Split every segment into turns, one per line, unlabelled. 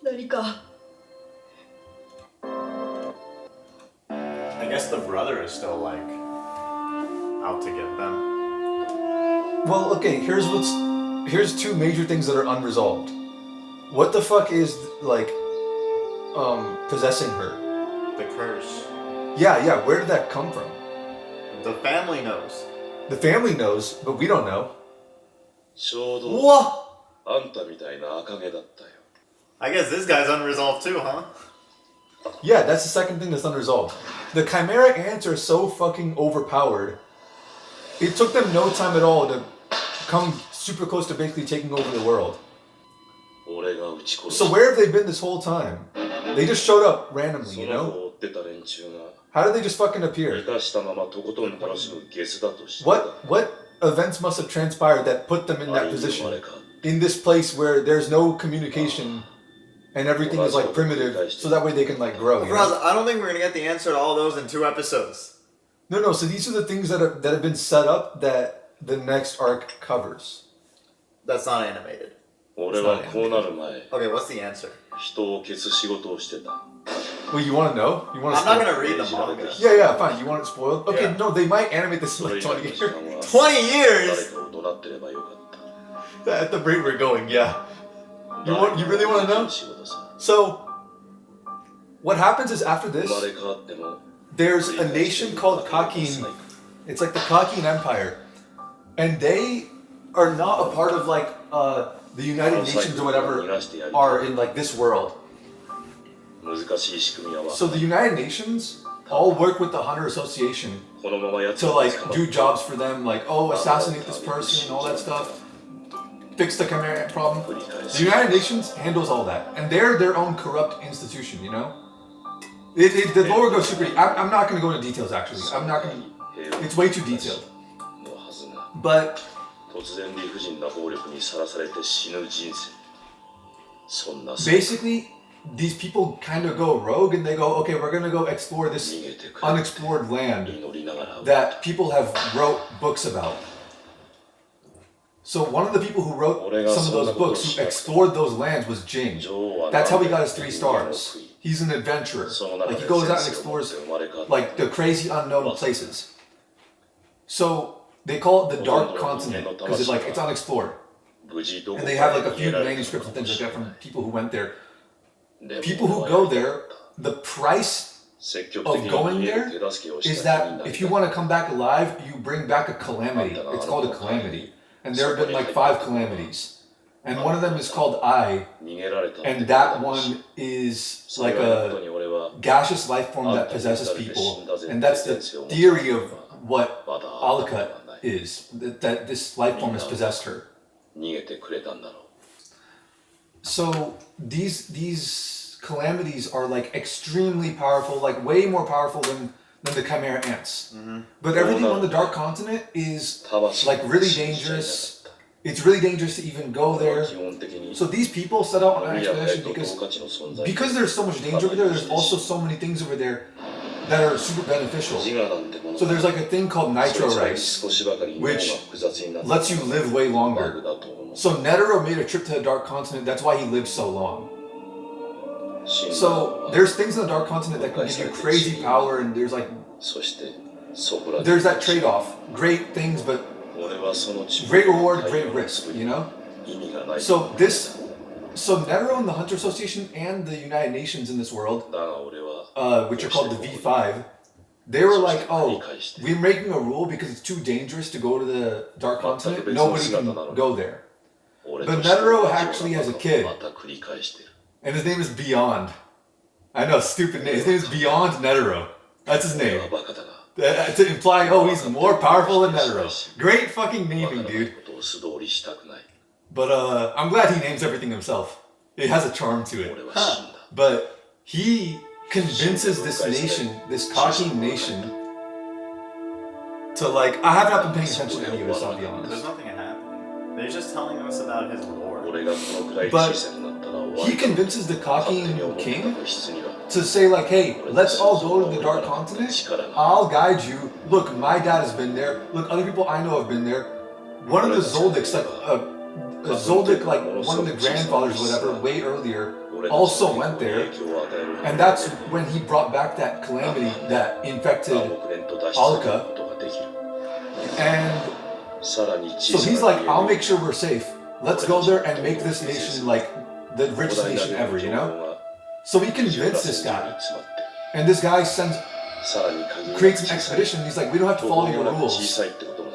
nanika.
I guess the brother is still like out to get them.
Well, okay, here's two major things that are unresolved. What the fuck is like possessing her?
The curse.
Yeah, where did that come from?
The family knows.
The family knows, but we don't know.
What? I guess this guy's unresolved too, huh?
Yeah, that's the second thing that's unresolved. The chimera ants are so fucking overpowered. It took them no time at all to come super close to basically taking over the world. So where have they been this whole time? They just showed up randomly, you know? How did they just fucking appear? What events must have transpired that put them in that position? In this place where there's no communication and everything is like primitive, so that way they can like grow.
Bro, I don't think we're gonna get the answer to all those in 2 episodes.
No. So these are the things that have been set up that the next arc covers.
That's not animated. Okay, what's the answer?
Well, you want to know? You want?
I'm not gonna read the manga.
Yeah, fine. You want it spoiled? Okay,
Yeah.
no, they might animate this in like 20 years.
20 years?
At the rate we're going, yeah. You really want to know? So, what happens is after this, there's a nation called Kakin. It's like the Kakin Empire, and they are not a part of like the United Nations or whatever are in like this world. So the United Nations all work with the Hunter Association to like do jobs for them, like assassinate this person, all that stuff. Fix the chimera problem. The United Nations handles all that, and they're their own corrupt institution. You know, the lore goes super deep. I'm not going to go into details. Actually, I'm not going to. It's way too detailed. But basically, these people kind of go rogue, and they go, okay, we're going to go explore this unexplored land that people have wrote books about. So one of the people who wrote some of those books, who explored those lands, was Ging. That's how he got his 3 stars. He's an adventurer. Like he goes out and explores like the crazy unknown places. So they call it the Dark Continent because it's unexplored. And they have like a few manuscripts and things like that from people who went there. People who go there, the price of going there is that if you want to come back alive, you bring back a calamity. It's called a calamity. And there have been like 5 calamities. And one of them is called I. And that one is like a gaseous life form that possesses people. And that's the theory of what alluka is. That this life form has possessed her. So these calamities are like extremely powerful, like way more powerful than the chimera ants. Mm-hmm. But everything on the Dark Continent is like really dangerous. It's really dangerous to even go there. So these people set out on an expedition because there's so much danger over there. There's also so many things over there that are super beneficial. So there's like a thing called nitro rice, which lets you live way longer. So Netero made a trip to the Dark Continent. That's why he lived so long. So there's things in the Dark Continent that can give you crazy power, and there's that trade-off. Great things, but great reward, great risk, you know? So Netero and the Hunter Association and the United Nations in this world, which are called the V5, they were like, we're making a rule because it's too dangerous to go to the Dark Continent. Nobody can go there. But Netero actually has a kid. And his name is Beyond. I know, stupid name. His name is Beyond Netero. That's his name. To imply, he's more powerful than Netero. Great fucking naming, dude. But I'm glad he names everything himself. It has a charm to it. But he convinces this nation, this Kakin nation, to like... I have not been paying attention to any of this, I'll be honest.
There's nothing happening. They're just telling us about his lore.
But he convinces the Kakin king to say like, hey, let's all go to the Dark Continent. I'll guide you. Look, my dad has been there. Look, other people I know have been there. One of the Zoldyks, like Zoldyck, like one of the grandfathers or whatever, way earlier, also went there. And that's when he brought back that calamity that infected Alluka. And so he's like, I'll make sure we're safe. Let's go there and make this nation like the richest nation ever, you know? So he convinced this guy. And this guy creates an expedition. He's like, we don't have to follow your rules.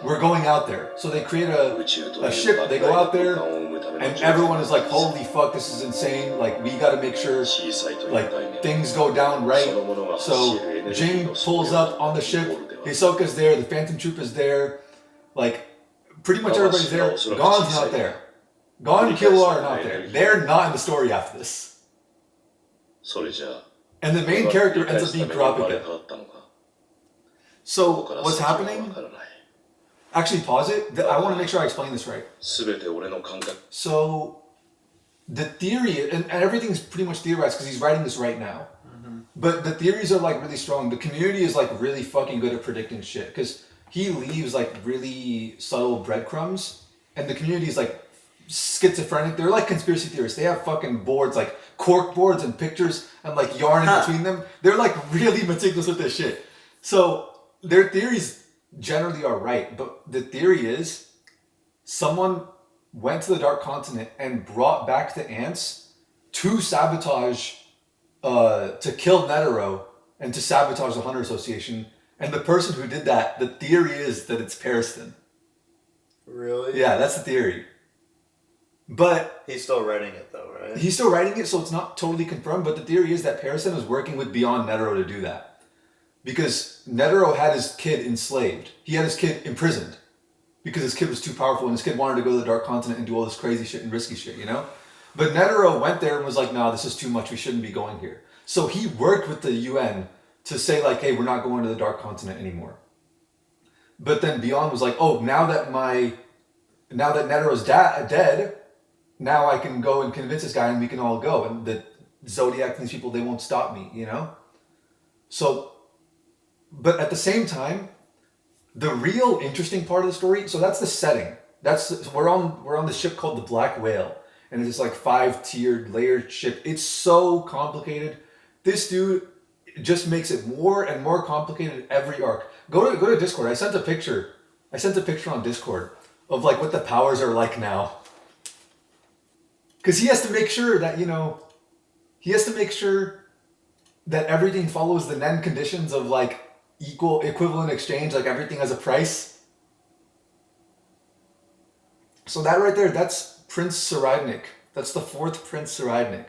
We're going out there. So they create a ship. They go out there. And everyone is like, holy fuck, this is insane. Like, we gotta make sure like things go down right. So Ging pulls up on the ship. Hisoka's there. The Phantom Troop is there. Like, pretty much everybody's there. Gon's not there. Gon and Killua are not there. They're not in the story after this. And the main character ends up being Kurapika. So, what's happening? Actually, pause it. I want to make sure I explain this right. So, the theory, and everything's pretty much theorized because he's writing this right now. But the theories are like really strong. The community is like really fucking good at predicting shit because he leaves like really subtle breadcrumbs, and the community is like schizophrenic. They're like conspiracy theorists. They have fucking boards, like cork boards and pictures and like yarn in between them. They're like really meticulous with this shit. So their theories generally are right, but the theory is someone went to the Dark Continent and brought back the ants to sabotage, to kill Netero and to sabotage the Hunter Association. And the person who did that, the theory is that it's Pariston.
Really?
Yeah, that's the theory. But
he's still writing it though, right?
He's still writing it, so it's not totally confirmed, but the theory is that Pariston was working with Beyond Netero to do that. Because Netero had his kid enslaved. He had his kid imprisoned. Because his kid was too powerful and his kid wanted to go to the Dark Continent and do all this crazy shit and risky shit, you know? But Netero went there and was like, nah, this is too much, we shouldn't be going here. So he worked with the UN to say like, hey, we're not going to the Dark Continent anymore. But then Beyond was like, oh, now that Netero's dead, now I can go and convince this guy and we can all go. And the Zodiac and these people, they won't stop me, you know? So, but at the same time, the real interesting part of the story, so that's the setting. We're on the ship called the Black Whale. And it's this like 5-tiered layered ship. It's so complicated. This dude just makes it more and more complicated every arc. Go to Discord. I sent a picture on Discord of like what the powers are like now. Because he has to make sure that, that everything follows the Nen conditions of like equivalent exchange, like everything has a price. So that right there, that's Prince Saradnik. That's the 4th Prince Saradnik.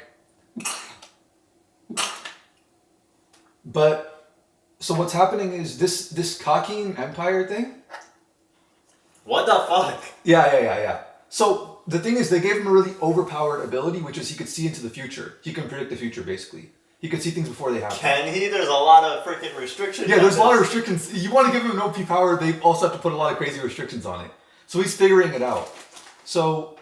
But, so what's happening is this Kakin Empire thing.
What the fuck?
Yeah. So, the thing is, they gave him a really overpowered ability, which is he could see into the future. He can predict the future, basically. He can see things before they happen.
Can he? There's a lot of freaking restrictions.
Yeah, there's a lot of restrictions. You want to give him an OP power, they also have to put a lot of crazy restrictions on it. So he's figuring it out. So,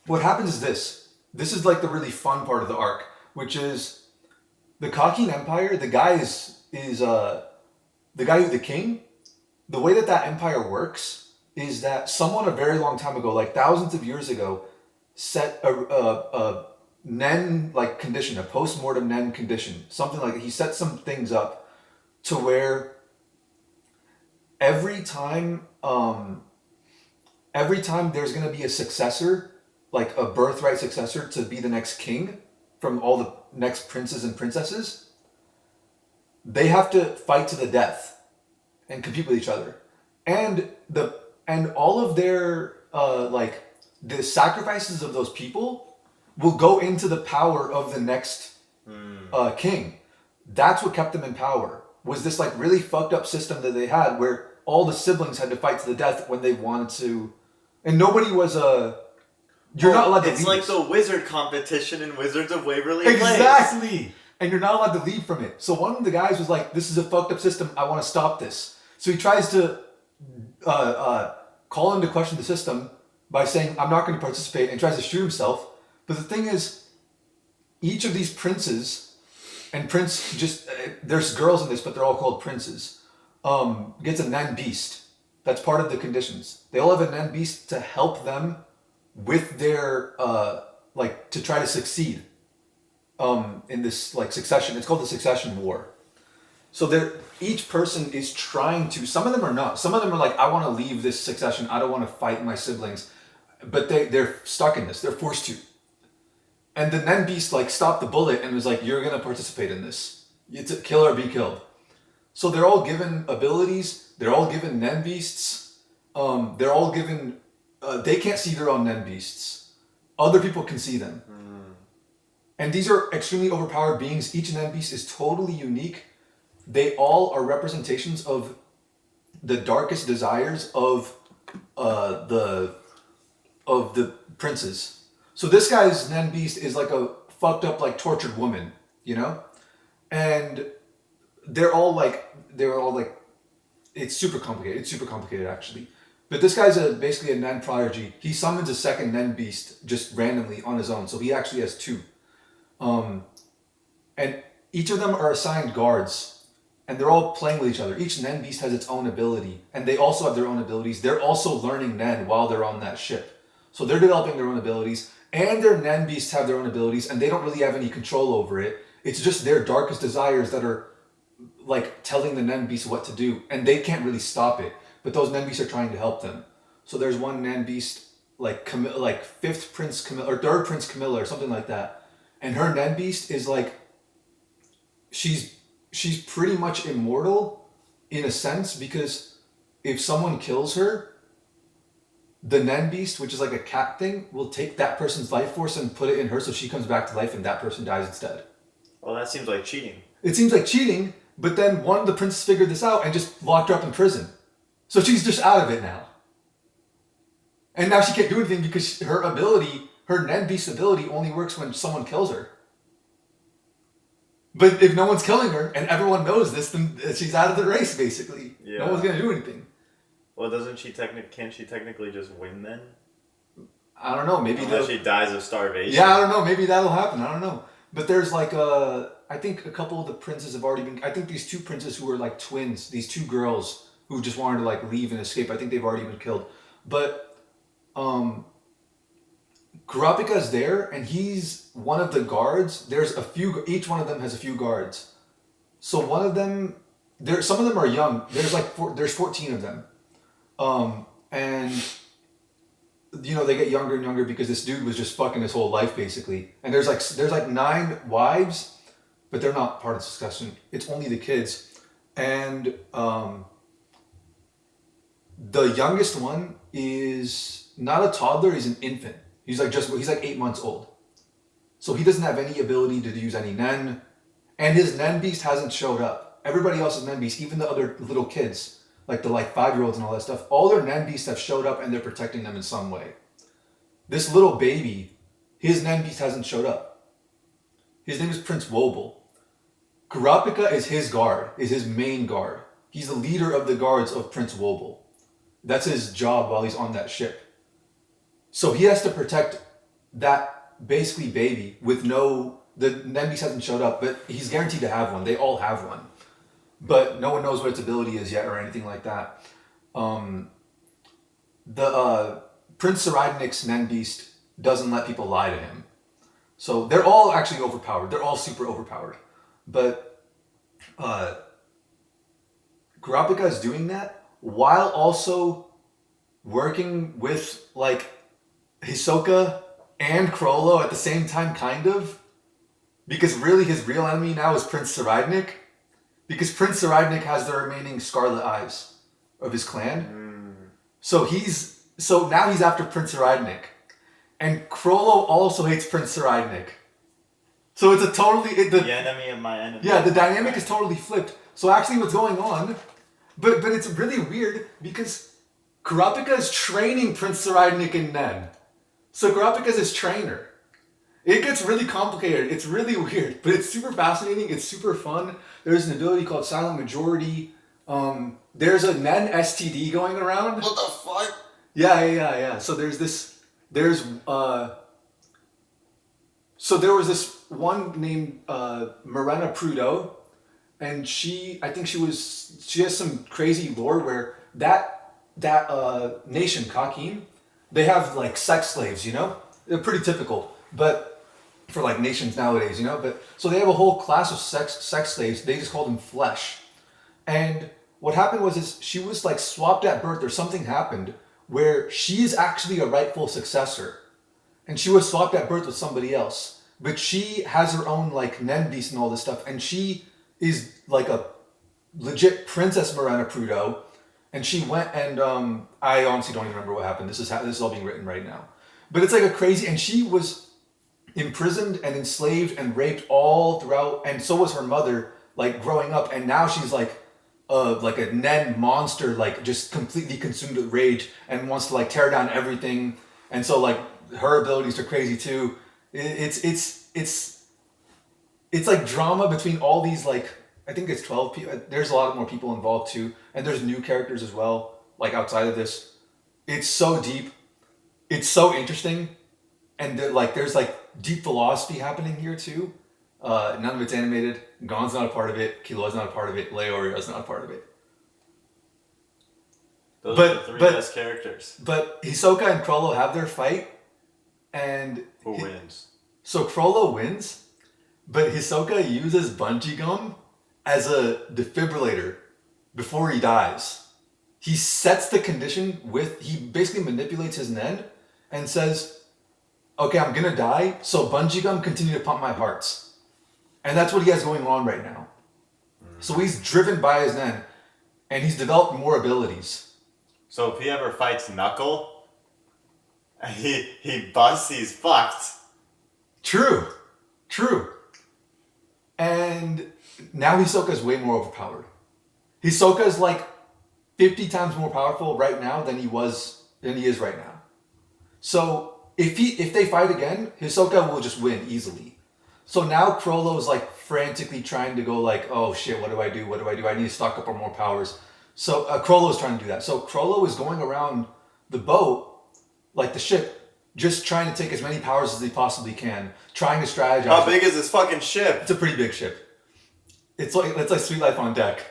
what happens is this. This is like the really fun part of the arc, which is the Kakin Empire, the guy is the guy who's the king. The way that empire works is that someone a very long time ago, like thousands of years ago, set a Nen like condition, a post-mortem Nen condition, something like that. He set some things up to where every time there's going to be a successor, like a birthright successor to be the next king from all the next princes and princesses, they have to fight to the death and compete with each other. And all of their the sacrifices of those people will go into the power of the next king. That's what kept them in power. Was this like really fucked up system that they had where all the siblings had to fight to the death when they wanted to, and nobody was you're not allowed to leave.
It's like the wizard competition in Wizards of Waverly Place.
Exactly! And you're not allowed to leave from it. So one of the guys was like, this is a fucked up system, I want to stop this. So he tries to call into question the system by saying, I'm not going to participate, and tries to shoot himself. But the thing is, each of these princes, and there's girls in this, but they're all called princes, gets a Nen beast. That's part of the conditions. They all have a Nen beast to help them with their like to try to succeed in this like succession. It's called the succession war. So each person is trying to. Some of them are not. Some of them are like, I want to leave this succession. I don't want to fight my siblings, but they're stuck in this. They're forced to. And the Nen Beast like stopped the bullet and was like, you're gonna participate in this. It's a kill or be killed. So they're all given abilities. They're all given Nen Beasts. They're all given. They can't see their own Nen Beasts. Other people can see them. And these are extremely overpowered beings. Each Nen Beast is totally unique. They all are representations of the darkest desires of the princes. So this guy's Nen Beast is like a fucked up, like tortured woman, you know? And they're all like, it's super complicated. It's super complicated actually. But this guy's basically a Nen prodigy. He summons a second Nen Beast just randomly on his own. So he actually has two. And each of them are assigned guards. And they're all playing with each other. Each Nen Beast has its own ability. And they also have their own abilities. They're also learning Nen while they're on that ship. So they're developing their own abilities. And their Nen Beasts have their own abilities. And they don't really have any control over it. It's just their darkest desires that are like telling the Nen Beast what to do. And they can't really stop it. But those Nen Beasts are trying to help them. So there's one Nen Beast, like fifth Prince Camilla, or third Prince Camilla, or something like that. And her Nen Beast is like, she's pretty much immortal in a sense, because if someone kills her, the Nen Beast, which is like a cat thing, will take that person's life force and put it in her so she comes back to life and that person dies instead.
Well, that seems like cheating.
It seems like cheating, but then one of the princes figured this out and just locked her up in prison. So she's just out of it now. And now she can't do anything because her Nen Beast ability only works when someone kills her. But if no one's killing her and everyone knows this, then she's out of the race, basically. Yeah. No one's going to do anything.
Well, can't she technically just win then?
I don't know. Maybe
unless she dies of starvation.
Yeah, I don't know. Maybe that'll happen. I don't know. But there's like I think a couple of the princes have already been. I think these two princes who were like twins, these two girls who just wanted to like leave and escape, I think they've already been killed. But Kurapika's there, and he's one of the guards. There's a few. Each one of them has a few guards. So one of them, some of them are young. There's there's 14 of them, and you know they get younger and younger because this dude was just fucking his whole life basically. And there's like 9 wives, but they're not part of the succession. It's only the kids, and the youngest one is not a toddler. He's an infant. He's like 8 months old. So he doesn't have any ability to use any Nen. And his Nen Beast hasn't showed up. Everybody else's Nen Beast, even the other little kids, like the 5-year-olds and all that stuff, all their Nen Beasts have showed up and they're protecting them in some way. This little baby, his Nen Beast hasn't showed up. His name is Prince Wobble. Kurapika is his guard, is his main guard. He's the leader of the guards of Prince Wobble. That's his job while he's on that ship. So he has to protect that basically baby with the Nen Beast hasn't showed up, but he's guaranteed to have one. They all have one. But no one knows what its ability is yet or anything like that. The Prince Swardani's Nen Beast doesn't let people lie to him. So they're all actually overpowered. They're all super overpowered. But Kurapika is doing that while also working with like Hisoka and Crollo at the same time, kind of. Because really his real enemy now is Prince Swardani. Because Prince Swardani has the remaining scarlet eyes of his clan. So now he's after Prince Swardani. And Crollo also hates Prince Swardani. So it's the
enemy of my enemy.
Yeah, the dynamic is totally flipped. So actually what's going on, but it's really weird because Kurapika is training Prince Swardani in Nen. So Kurapika is his trainer. It gets really complicated. It's really weird, but it's super fascinating. It's super fun. There's an ability called Silent Majority. There's a Nen STD going around.
What the fuck?
Yeah. So there was this one named neferpitou, and she has some crazy lore where that nation, Kakim, they have like sex slaves, you know? They're pretty typical, but for like nations nowadays, you know? But so they have a whole class of sex slaves. They just call them flesh. And what happened was she was like swapped at birth, or something happened where she is actually a rightful successor. And she was swapped at birth with somebody else. But she has her own like nen beast and all this stuff. And she is like a legit Princess Neferpitou. And she went and I honestly don't even remember what happened. This is all being written right now. But it's like a crazy, and she was imprisoned and enslaved and raped all throughout, and so was her mother, like growing up. And now she's like a nen monster, like just completely consumed with rage and wants to like tear down everything. And so like her abilities are crazy too. It's like drama between all these, like, I think it's 12 people. There's a lot more people involved too. And there's new characters as well, like outside of this. It's so deep. It's so interesting. And there's like deep philosophy happening here too. None of it's animated. Gon's not a part of it. Killua's not a part of it. Leoria's not a part of it.
Those are the three best characters.
But Hisoka and Chrollo have their fight. And
who wins?
So Chrollo wins, but Hisoka uses bungee gum as a defibrillator before he dies. He sets the condition he basically manipulates his nen and says, okay, I'm gonna die, so bungee gum continue to pump my hearts. And that's what he has going on right now. So he's driven by his nen, and he's developed more abilities.
So if he ever fights Knuckle, he busts, he's fucked.
True. And now Hisoka's way more overpowered. Hisoka's like 50 times more powerful right now than he is right now. So if they fight again, Hisoka will just win easily. So now Chrollo is like frantically trying to go like, oh shit, what do I do? I need to stock up on more powers. So Chrollo is trying to do that. So Chrollo is going around the boat, like the ship, just trying to take as many powers as he possibly can, trying to strategize.
How big is this fucking ship?
It's a pretty big ship. It's like Sweet Life on Deck.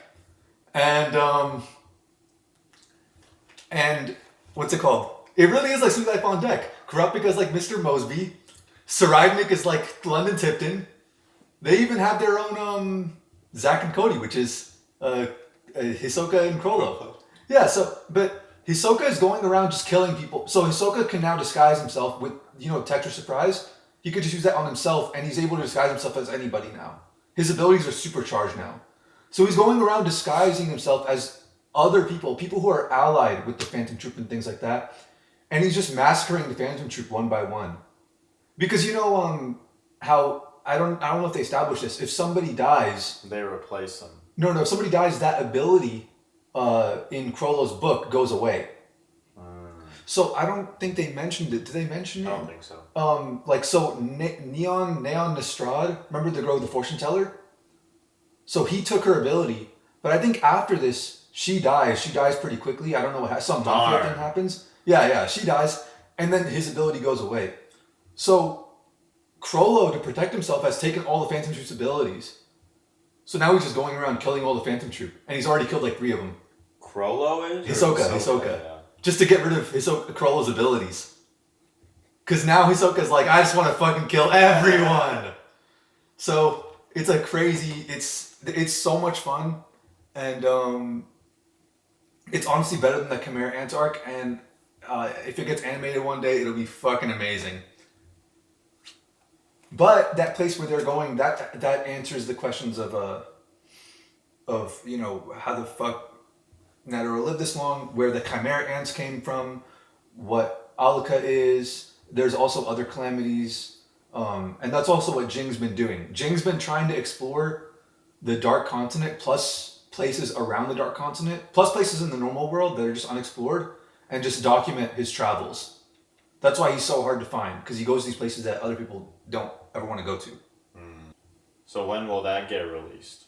And what's it called? It really is like Sweet Life on Deck. Kurapika's like Mr. Mosby. Saraivnik is like London Tipton. They even have their own Zack and Cody, which is Hisoka and Chrollo. Yeah, but Hisoka is going around just killing people. So Hisoka can now disguise himself with, Tetra Surprise. He could just use that on himself, and he's able to disguise himself as anybody now. His abilities are supercharged now. So he's going around disguising himself as other people who are allied with the Phantom Troop and things like that. And he's just massacring the Phantom Troop one by one. Because how I don't know if they established this. If somebody dies,
they replace them.
No, if somebody dies, that ability in Chrollo's book goes away. So I don't think they mentioned it. Did they mention it?
I don't think so.
Neon Nestrad, remember the girl with the fortune teller? So he took her ability, but I think after this, she dies. She dies pretty quickly. I don't know what some mafia thing happens. Yeah, she dies, and then his ability goes away. So Chrollo, to protect himself, has taken all the Phantom Troop's abilities. So now he's just going around killing all the Phantom Troop, and he's already killed like 3 of them.
Chrollo is?
Hisoka.
Yeah.
Just to get rid of Chrollo's abilities. Because now Hisoka's like, I just want to fucking kill everyone. So it's a crazy, it's so much fun. And it's honestly better than the Chimera Ants arc. And if it gets animated one day, it'll be fucking amazing. But that place where they're going, that answers the questions of how the fuck Netero lived this long, where the Chimera Ants came from, what alluka is. There's also other calamities. And that's also what Jing's been doing. Jing's been trying to explore the Dark Continent, plus places around the Dark Continent, plus places in the normal world that are just unexplored, and just document his travels. That's why he's so hard to find, because he goes to these places that other people don't ever want to go to.
So when will that get released?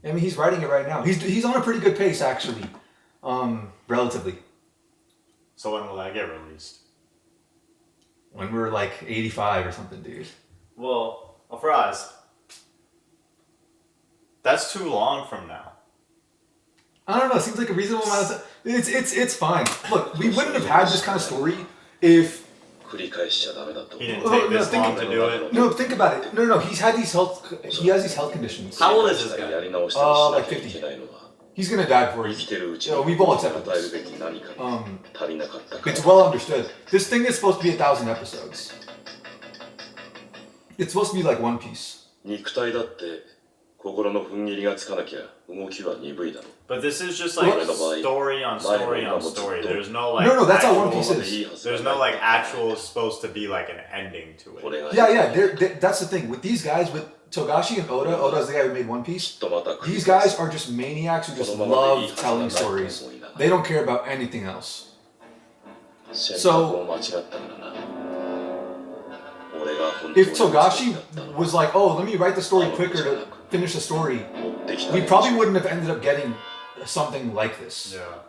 I mean, he's writing it right now. He's on a pretty good pace, actually, relatively.
So when will that get released?
When we're like 85 or something, dude.
Well, I'll fries. That's too long from now.
I don't know. It seems like a reasonable amount of time. It's fine. Look, we wouldn't have had this kind of story if
He didn't
take this long to do it.
No, think about it. No, he has these health conditions.
How old is this guy?
Like 50. He's gonna die before we've all accepted this. It's well understood. This thing is supposed to be 1,000 episodes. It's supposed to be like One Piece.
But this is just like story on story on story. There's no like.
No, that's how One Piece is.
There's no like actual supposed to be like an ending to it.
Yeah. That's the thing with these guys, with Togashi and Oda. Oda's the guy who made One Piece. These guys are just maniacs who just love telling stories. They don't care about anything else. So, if Togashi was like, oh, let me write the story quicker to finish the story, we probably wouldn't have ended up getting something like this.
Yeah.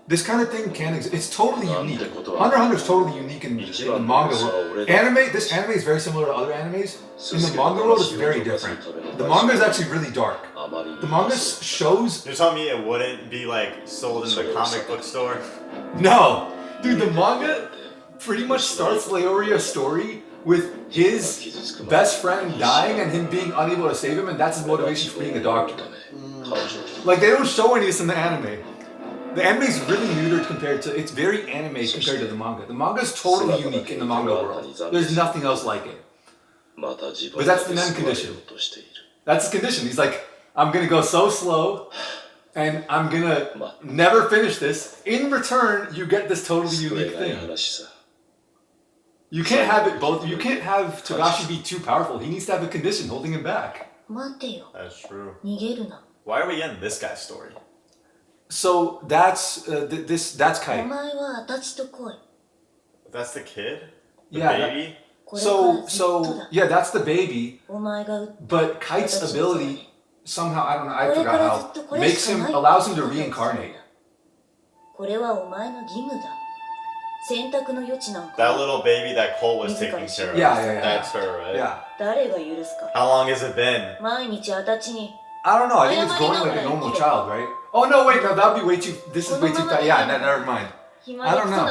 This kind of thing can exist. It's totally unique. Hunter x Hunter is totally unique in the manga world. This anime is very similar to other animes. In the manga world, it's very different. The manga is actually really dark. The manga shows...
You're telling me it wouldn't be like sold in the comic book store?
No! Dude, the manga pretty much starts Leoria's story with his best friend dying and him being unable to save him, and that's his motivation for being a doctor. Like, they don't show any of this in the anime. The anime is really neutered compared to... It's very anime compared to the manga. The manga is totally unique in the manga world. There's nothing else like it. But that's the Nen condition. That's his condition. He's like, I'm gonna go so slow, and I'm gonna never finish this. In return, you get this totally unique thing. You can't have it both. You can't have Togashi be too powerful. He needs to have a condition holding him back.
That's true. Why are we getting this guy's story?
So that's that's Kite.
That's the kid? The
baby? That's the baby. But Kite's ability somehow, I don't know, I forgot how, allows him to reincarnate.
That little baby that Colt was taking care of.
Yeah.
That's her, right?
Yeah.
How long has it been?
I don't know, I think it's going like a normal child, right? Oh no, wait, no, that would be way too, this is way too fast. Yeah, never mind. I don't know.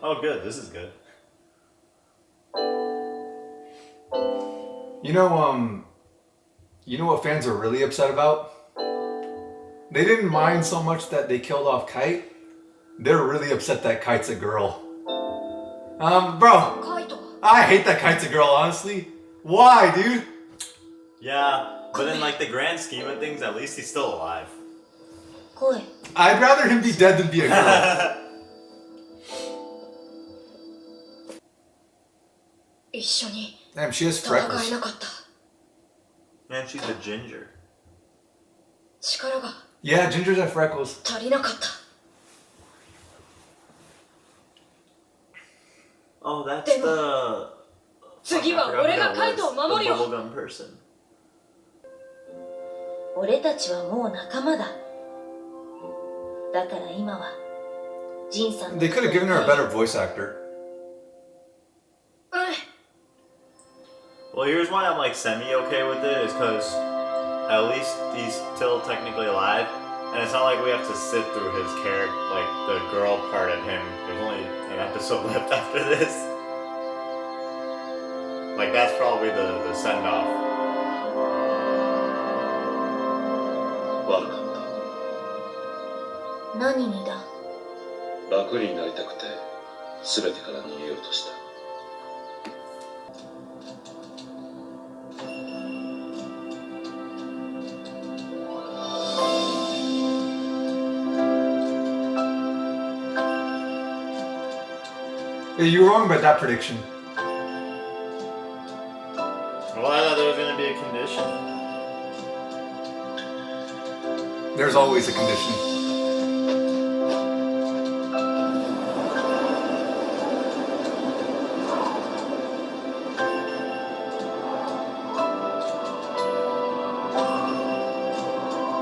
Oh good, this is good.
You know what fans are really upset about? They didn't mind so much that they killed off Kite. They're really upset that Kite's a girl. Bro, I hate that Kite's a girl, honestly. Why, dude?
Yeah, but in like the grand scheme of things, at least he's still alive.
I'd rather him be dead than be a girl. Damn, she has freckles.
Man, she's a ginger.
Yeah, gingers have freckles.
Oh, that's the bubblegum person.
They could have given her a better voice actor.
Well, here's why I'm like semi-okay with it, is because at least he's still technically alive, and it's not like we have to sit through his character, like the girl part of him. There's only an episode left after this. Like, that's probably the send-off.
Yeah, you were wrong about that prediction.
Well, I thought there was going to be a condition.
There's always a condition.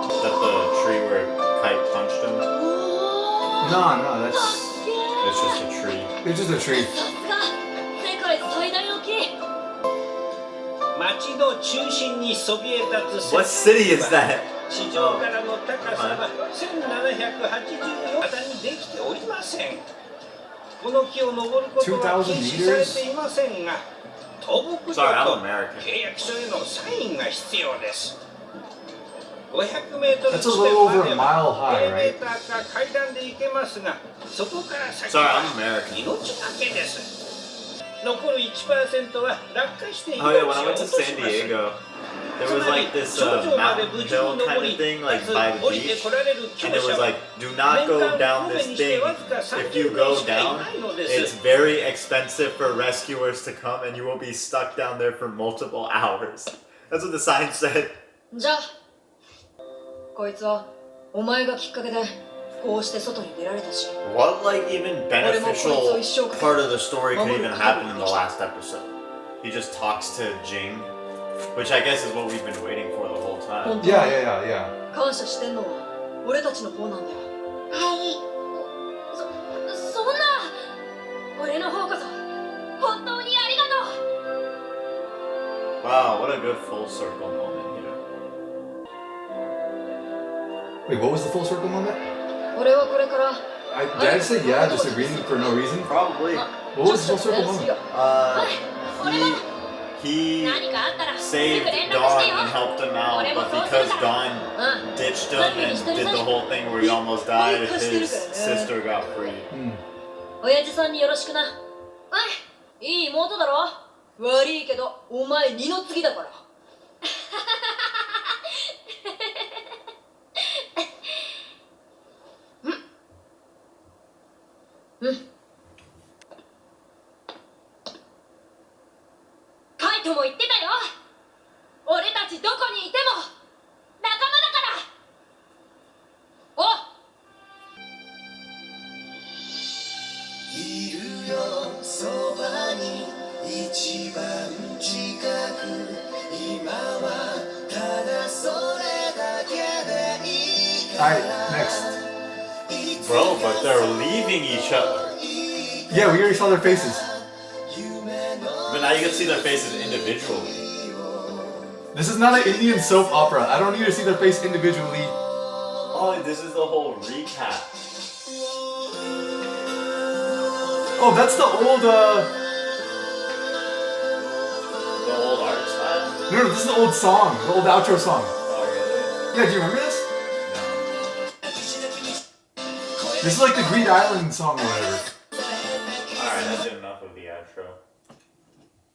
Is that the tree where Kite punched him?
No, that's...
It's just a tree.
It's just a tree.
What city is that?
地上からの高さは1784型にできておりません。この木を登ることは禁止されていませんが、倒木だと契約書へのサインが必要です。500メートル地点まではエレベーターか階段で行けますが、そこから先は命がけです。残る 1% は落下して命を落とします。
There was like this mountain hill kind of thing, like by the beach, and it was like, do not go down this thing. If you go down, it's very expensive for rescuers to come, and you will be stuck down there for multiple hours. That's what the sign said.
じゃあ、こいつはお前がきっかけでこうして外に出られたし。
What like even beneficial part of the story could even happen in the last episode? He just talks to Ging. Which I guess is what we've been waiting for the whole time.
Yeah.
感謝してんのは俺たちの方なんだよ。はい。そんな。俺の方こそ本当にありがとう。
Wow, what a good full circle moment here.
Wait, what was the full circle moment?
俺はこれから。
Did I say yeah, just agreeing for no reason?
Probably.
What was the full circle moment?
He saved Dawn and helped him out, but because Dawn ditched him and did the whole thing where he almost died, his sister got free.
親父さんによろしくな。いい妹だろ。悪いけどお前二の次だから。カイトも言ってたよ。俺たちどこにいても仲間だから。お。いるよそばに一番近く。今はただそれだけでいいから。
Alright, next.
Bro, but they're leaving each other.
Yeah, we already saw their faces.
But now you can see their faces individually.
This is not an Indian soap opera. I don't need to see their face individually.
Oh, this is the whole recap.
Oh, that's the old,
The old art style?
No, this is the old song. The old outro song.
Oh, really?
Yeah, do you remember this?
No.
This is like the Greed Island song or whatever.